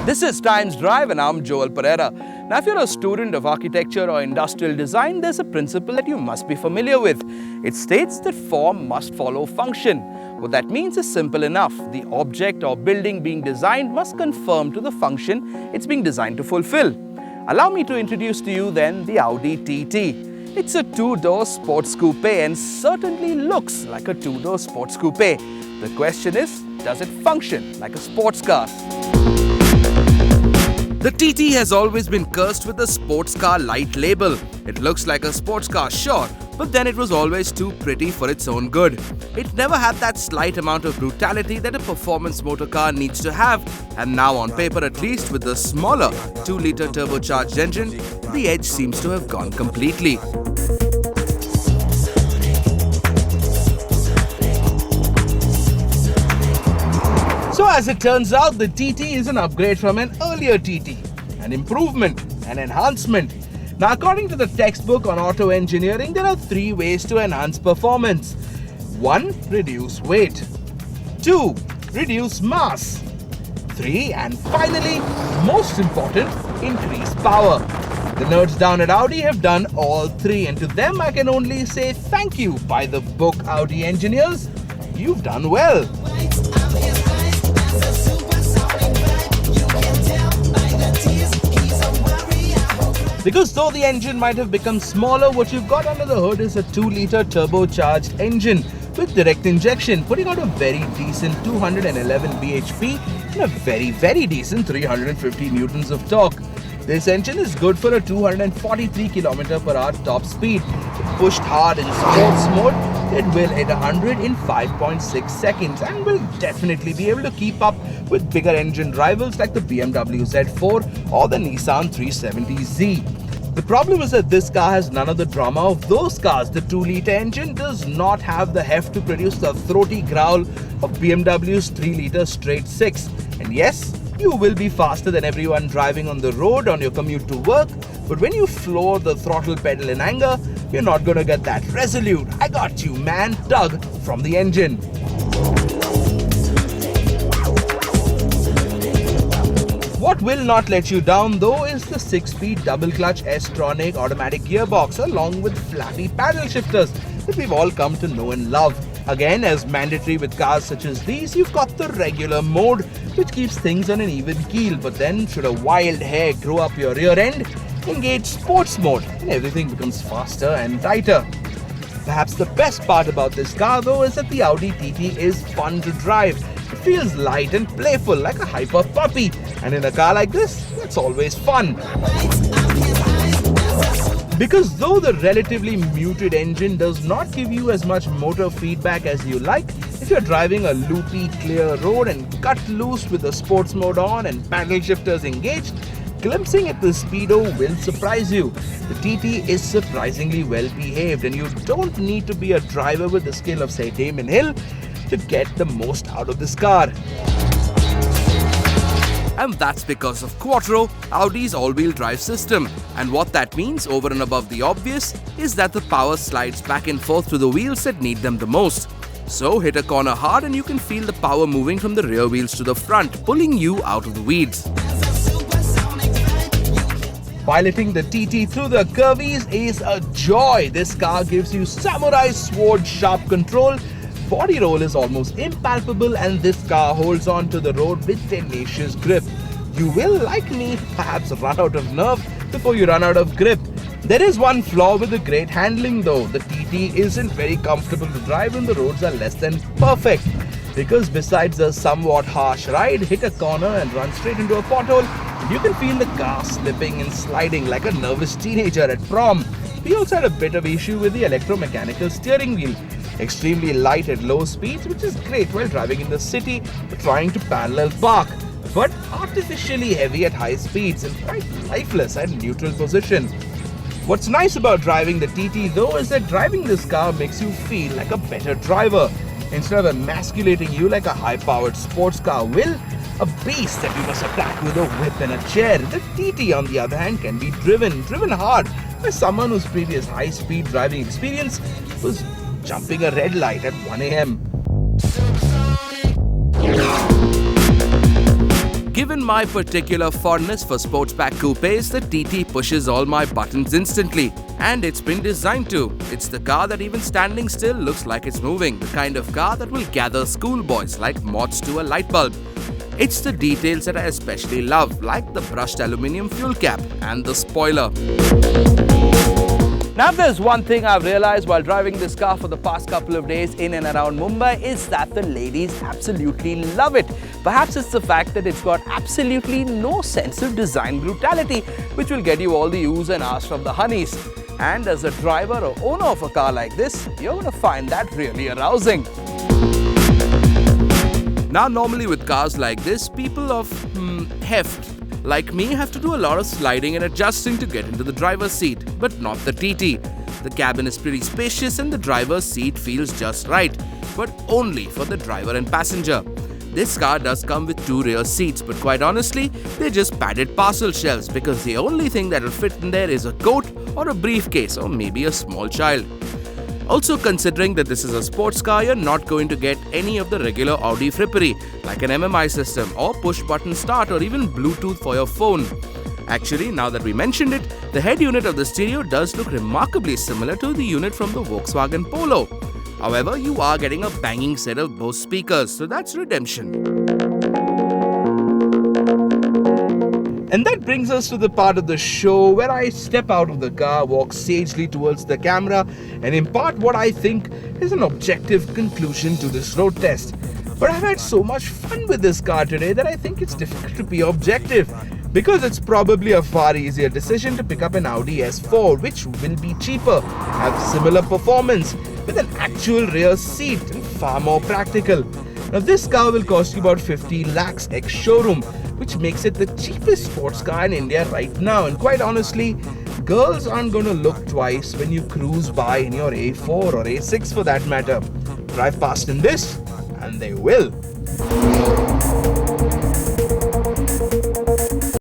This is Times Drive and I'm Joel Pereira. Now, if you're a student of architecture or industrial design, there's a principle that you must be familiar with. It states that form must follow function. What that means is simple enough. The object or building being designed must conform to the function it's being designed to fulfill. Allow me to introduce to you then the Audi TT. It's a two-door sports coupe and certainly looks like a two-door sports coupe. The question is, does it function like a sports car? The TT has always been cursed with the sports car light label. It looks like a sports car, sure, but then it was always too pretty for its own good. It never had that slight amount of brutality that a performance motor car needs to have, and now on paper at least, with the smaller 2-litre turbocharged engine, the edge seems to have gone completely. So as it turns out, the TT is an upgrade from an earlier TT, an improvement, an enhancement. Now, according to the textbook on auto engineering, there are 3 ways to enhance performance. 1. Reduce weight. 2. Reduce mass. 3. And finally, most important, increase power. The nerds down at Audi have done all 3, and to them I can only say thank you. By the book, Audi engineers, you've done well. Because though the engine might have become smaller, what you've got under the hood is a 2-litre turbocharged engine with direct injection, putting out a very decent 211 bhp and a very decent 350 newtons of torque. This engine is good for a 243 km/h top speed. If pushed hard in sports mode, it will hit 100 in 5.6 seconds and will definitely be able to keep up with bigger engine rivals like the BMW Z4 or the Nissan 370Z. The problem is that this car has none of the drama of those cars. The 2-litre engine does not have the heft to produce the throaty growl of BMW's 3-litre straight 6. And yes, you will be faster than everyone driving on the road on your commute to work, but when you floor the throttle pedal in anger, you're not gonna get that resolute "I got you, man" tug from the engine. What will not let you down though is the 6-speed double-clutch S-Tronic automatic gearbox along with flappy paddle shifters that we've all come to know and love. Again, as mandatory with cars such as these, you've got the regular mode, which keeps things on an even keel, but then should a wild hair grow up your rear end, engage sports mode and everything becomes faster and tighter. Perhaps the best part about this car though is that the Audi TT is fun to drive. It feels light and playful like a hyper puppy, and in a car like this, that's always fun. Because though the relatively muted engine does not give you as much motor feedback as you like, if you're driving a loopy, clear road and cut loose with the sports mode on and paddle shifters engaged, glimpsing at the speedo will surprise you. The TT is surprisingly well behaved, and you don't need to be a driver with the skill of, say, Damon Hill to get the most out of this car. And that's because of Quattro, Audi's all-wheel drive system. And what that means, over and above the obvious, is that the power slides back and forth to the wheels that need them the most. So hit a corner hard and you can feel the power moving from the rear wheels to the front, pulling you out of the weeds. Piloting the TT through the curvies is a joy. This car gives you samurai sword sharp control. Body roll is almost impalpable, and this car holds on to the road with tenacious grip. You will, like me, perhaps run out of nerve before you run out of grip. There is one flaw with the great handling though. The TT isn't very comfortable to drive when the roads are less than perfect. Because besides a somewhat harsh ride, hit a corner and run straight into a pothole, you can feel the car slipping and sliding like a nervous teenager at prom. We also had a bit of issue with the electromechanical steering wheel. Extremely light at low speeds, which is great while driving in the city or trying to parallel park, but artificially heavy at high speeds and quite lifeless at neutral position. What's nice about driving the TT though is that driving this car makes you feel like a better driver. Instead of emasculating you like a high-powered sports car will, a beast that you must attack with a whip and a chair, the TT on the other hand can be driven hard by someone whose previous high-speed driving experience was jumping a red light at 1 a.m. Given my particular fondness for Sportsback coupes, the TT pushes all my buttons instantly. And it's been designed to. It's the car that even standing still looks like it's moving. The kind of car that will gather schoolboys like moths to a light bulb. It's the details that I especially love, like the brushed aluminium fuel cap and the spoiler. Now, if there's one thing I've realized while driving this car for the past couple of days in and around Mumbai, is that the ladies absolutely love it. Perhaps it's the fact that it's got absolutely no sense of design brutality, which will get you all the oohs and ahs from the honeys. And as a driver or owner of a car like this, you're going to find that really arousing. Now, normally with cars like this, people of heft like me have to do a lot of sliding and adjusting to get into the driver's seat, but not the TT. The cabin is pretty spacious and the driver's seat feels just right, but only for the driver and passenger. This car does come with 2 rear seats, but quite honestly, they're just padded parcel shelves because the only thing that'll fit in there is a coat or a briefcase or maybe a small child. Also, considering that this is a sports car, you're not going to get any of the regular Audi frippery like an MMI system or push-button start or even Bluetooth for your phone. Actually, now that we mentioned it, the head unit of the stereo does look remarkably similar to the unit from the Volkswagen Polo. However, you are getting a banging set of Bose speakers, so that's redemption. And that brings us to the part of the show where I step out of the car, walk sagely towards the camera, and impart what I think is an objective conclusion to this road test. But I've had so much fun with this car today that I think it's difficult to be objective, because it's probably a far easier decision to pick up an Audi S4, which will be cheaper, have similar performance, with an actual rear seat and far more practical. Now, this car will cost you about 50 lakhs ex-showroom, which makes it the cheapest sports car in India right now. And quite honestly, girls aren't going to look twice when you cruise by in your A4 or A6 for that matter. Drive past in this, and they will.